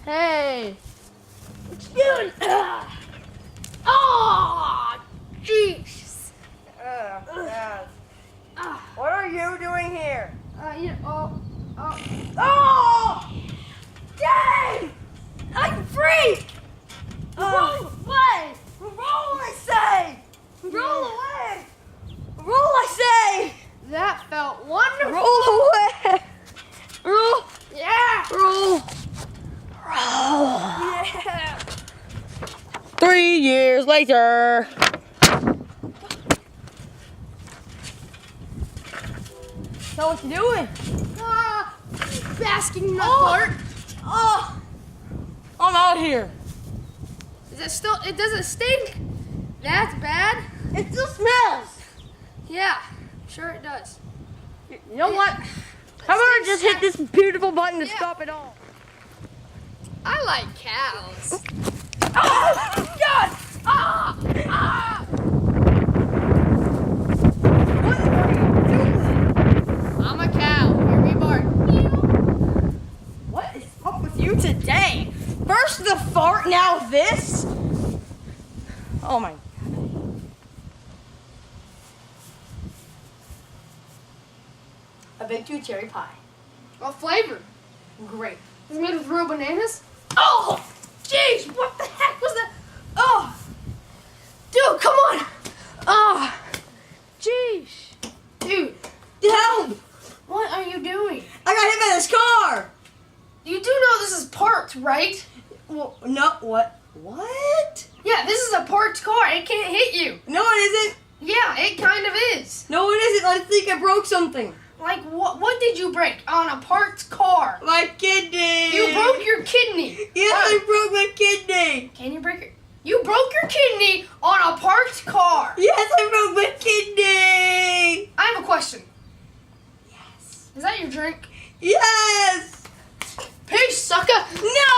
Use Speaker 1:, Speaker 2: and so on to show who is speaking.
Speaker 1: Hey. What you doing? Oh, jeez.
Speaker 2: Yes.
Speaker 1: Ah.
Speaker 2: What are you doing here?
Speaker 1: Oh.
Speaker 2: Dang! I'm free!
Speaker 1: Roll away.
Speaker 2: Roll, I say! Roll away! Roll, I say!
Speaker 1: That felt wonderful.
Speaker 2: Roll away! Roll!
Speaker 1: Yeah.
Speaker 2: Roll! Roll! Yeah! 3 years later. So what you doing?
Speaker 1: Basking in the fart.
Speaker 2: Oh! I'm out here.
Speaker 1: Is it still? It doesn't stink. That's bad.
Speaker 2: It still smells.
Speaker 1: Yeah, sure it does.
Speaker 2: You know what? How about I just hit this beautiful button to stop it all?
Speaker 1: I like cows.
Speaker 2: Oh, God!
Speaker 1: Ah! Ah!
Speaker 2: What are you doing?
Speaker 1: I'm a cow. Hear me bark.
Speaker 2: What is up with you today? First the fart, now this? Oh my. A big 2 cherry pie.
Speaker 1: What flavor?
Speaker 2: Grape.
Speaker 1: Is it made with real bananas?
Speaker 2: Oh! Jeez, what the heck was that? Oh!
Speaker 1: Dude, come on. Ah, jeez. Dude,
Speaker 2: Help!
Speaker 1: what are you doing?
Speaker 2: I got hit by this car!
Speaker 1: You do know this is parked, right?
Speaker 2: Well, no, what? What?
Speaker 1: Yeah, this is a parked car. It can't hit you.
Speaker 2: No, it isn't.
Speaker 1: Yeah, it kind of is.
Speaker 2: No, it isn't. I think I broke something.
Speaker 1: Like, what did you break on a parked car?
Speaker 2: My kidney.
Speaker 1: You broke your kidney.
Speaker 2: Yes,
Speaker 1: What?
Speaker 2: I broke my kidney.
Speaker 1: Can you break it? You broke your kidney on a parked car.
Speaker 2: Yes, I broke my kidney.
Speaker 1: I have a question.
Speaker 2: Yes.
Speaker 1: Is that your drink?
Speaker 2: Yes.
Speaker 1: Peace, sucker.
Speaker 2: No.